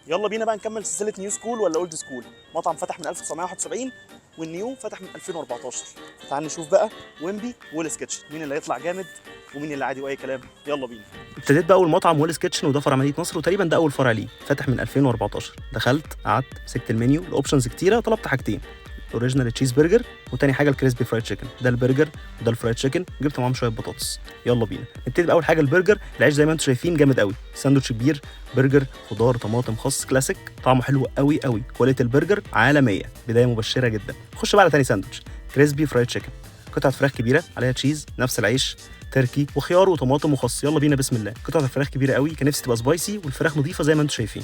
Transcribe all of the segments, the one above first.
يلا بينا بقى نكمل سلسله نيو سكول ولا اولد سكول. مطعم فتح من 1971 والنيو فتح من 2014. تعال نشوف بقى ويمبي ويلز كيتشن مين اللي هيطلع جامد ومين اللي عادي واي كلام. يلا بينا. ابتديت باول مطعم ويلز كيتشن، وده فرع مدينه نصر، وتقريبا ده اول فرع ليه، فاتح من 2014. دخلت قعدت مسكت المنيو، الاوبشنز كتيره، طلبت حاجتين: الاوريجينال تشيز برجر، وتاني حاجه الكريسبي فرايد تشيكن. ده البرجر وده الفرايد تشيكن، جبت معاهم شويه بطاطس. يلا بينا نبتدي باول حاجه البرجر. العيش زي ما انتم شايفين جامد قوي، ساندوتش كبير برجر خضار طماطم خس كلاسيك، طعمه حلو قوي قوي، كواليتي البرجر عالميه، بدايه مبشره جدا. خش بقى على تاني ساندوتش كريسبي فرايد تشيكن، قطعه فراخ كبيره عليها تشيز نفس العيش تركي وخيار وطماطم وخس. يلا بينا بسم الله. قطعه الفراخ كبيره قوي، كان نفسي تبقى سبايسي، والفراخ نظيفه زي ما انتم شايفين،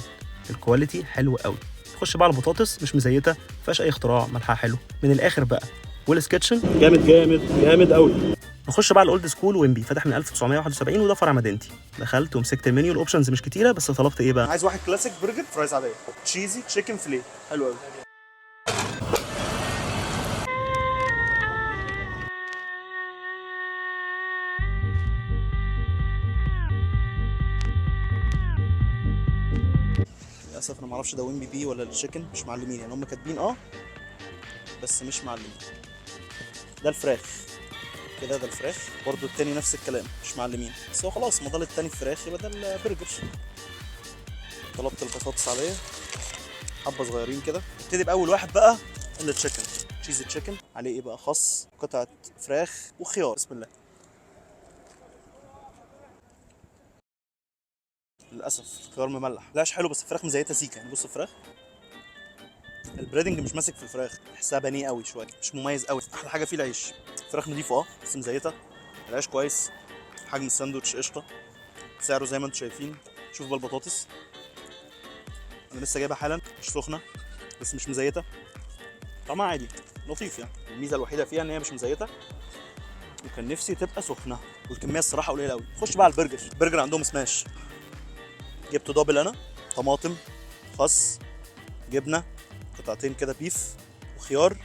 الكواليتي حلو قوي. نخش بقى على البطاطس، مش مزيته، ما فيهاش اي اختراع، ملحها حلو من الاخر بقى. ويلز كيتشن جامد جامد جامد قوي. نخش بقى على الاولد سكول ويمبي، فتح من 1971 وده فرع مدينتي. دخلت ومسكت المنيو، الاوبشنز مش كتيره، بس طلبت ايه بقى؟ عايز واحد كلاسيك برجر فرايز عاديه تشيزي تشيكن فيليه. حلو قوي. للاسف انا ما اعرفش ده ويمبي بي ولا التشيكن، مش معلمين يعني، هم كاتبين بس مش معلمين. ده الفراخ كده، ده الفراخ برضو، التاني نفس الكلام مش معلمين، بس هو خلاص ما ضل التاني الفراخ يبقى ده البرجر. طلبت البطاطس عليه حبه صغيرين كده. نبتدي باول واحد بقى التشيكن تشيز تشيكن، عليه ايه بقى؟ خس، قطعه فراخ وخيار. بسم الله. للاسف الخيار مملح، لاش حلو، بس الفراخ مزيته سيكه يعني. بص الفراخ البريدنج مش ماسك في الفراخ، تحسها بانيه قوي شويه، مش مميز قوي. احلى حاجه فيه العيش، الفراخ نضيفه بس مزيته، العيش كويس، حجم الساندوتش قشطه، سعره زي ما انتم شايفين. شوف بقى البطاطس، انا لسه جايبها حالا، مش سخنه بس مش مزيته، طعمها عادي لطيف يعني. الميزه الوحيده فيها ان هي مش مزيته، وكان نفسي تبقى سخنه، والكميه الصراحه قليله قوي. خش بقى على البرجر. البرجر عندهم سماش، جبته دبل انا، طماطم خس جبنه قطعتين كده بيف وخيار.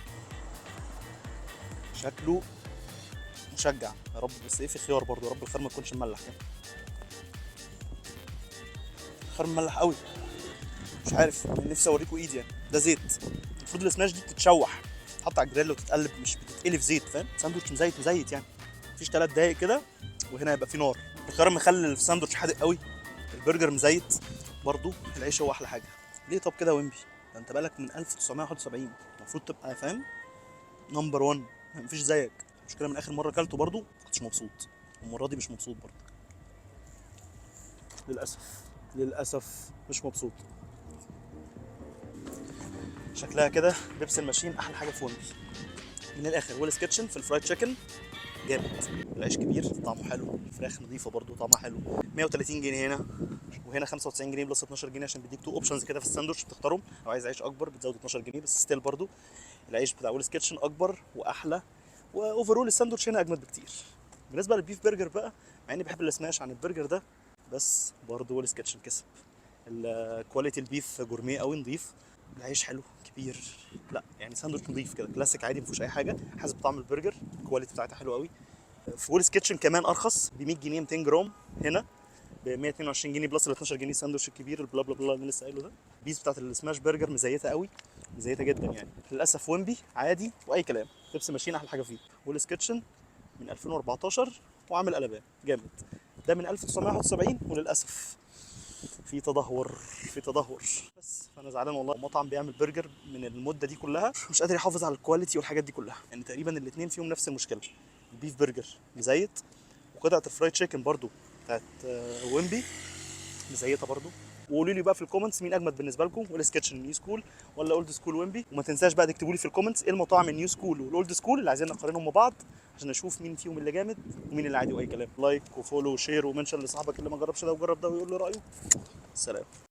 شكله مشجع يا رب، بس ايه في خيار برضه يا رب الخيار ما يكونش مملح يعني. الخيار مملح قوي، مش عارف، نفسي اوريكم ايدي يعني. ده زيت، المفروض السماش دي بتتشوح، تتحط على الجريل وتتقلب، مش بتتقلي في زيت، فاهم؟ ساندوتش مزيت يعني، مفيش 3 دقايق كده وهنا يبقى في نار. الخيار مخلي الساندوتش حادق قوي، البرجر مزيت برضه، العيش هو احلى حاجه. ليه طب كده ويمبي؟ ده انت بالك من 1971، المفروض تبقى فاهم نمبر 1، مفيش زيك. المشكله من اخر مره اكلته برضه كنتش مبسوط، المره دي مش مبسوط برضه، للاسف مش مبسوط. شكلها كده بيبسي الماشين احلى حاجه في ويمبي من الاخر. ويلز كيتشن في الفرايد تشيكن جامد، العيش كبير طعمه حلو، الفراخ نظيفه برضو طعمها حلو. 130 جنيه هنا، وهنا 95 جنيه بلس 12 جنيه عشان بيديك تو اوبشنز كده في الساندوتش بتختارهم. لو عايز عيش اكبر بتزود 12 جنيه، بس ستيل برضو العيش بتاع ويلز كيتشن اكبر واحلى، واوفرول الساندوتش هنا اجمد بكتير. بالنسبه للبيف برجر بقى، مع اني بحب السماش عن البرجر ده، بس برضو ويلز كيتشن كسب. الكواليتي البيف جورميه قوي نضيف، العيش حلو كبير، لا يعني ساندوتش نضيف كده كلاسيك عادي مفيهوش اي حاجه، حاسس بطعم البرجر، الكواليتي بتاعتها حلوه قوي. في ويلز كيتشن كمان ارخص ب 100 جنيه 200 جرام، هنا ب 122 جنيه بلس ال 12 جنيه الساندوتش الكبير البلا بلا بلا اللي لسه قايله ده. البيس بتاعت السماش برجر مزيته قوي، مزيته جدا يعني. للاسف ويمبي عادي واي كلام، بيبسي ماشين احلى حاجه فيه. ويلز كيتشن من 2014 وعامل قلبان جامد، ده من 1971 وللاسف في تدهور في تدهور. بس فانا زعلان والله، مطعم بيعمل برجر من المده دي كلها مش قادر يحافظ على الكواليتي والحاجات دي كلها يعني، تقريبا الاثنين فيهم نفس المشكله. البيف برجر مزيت، وقطعه الفرايد تشيكن برضو بتاعت ويمبي مزيته برضو. وقولوا لي بقى في الكومنتس مين اجمد بالنسبه لكم، ويلز كيتشن نيو سكول ولا اولد سكول ويمبي. وما تنساش بقى تكتبوا لي في الكومنتس ايه المطاعم النيو سكول والاولد سكول اللي عايزين نقارنهم مع بعض، عشان اشوف مين فيهم اللي جامد ومين اللي عادي واي كلام. لايك وفولو وشير ومنشن لاصحابك اللي ما جربش ده وجرب ده ويقول لي رايه. سلام.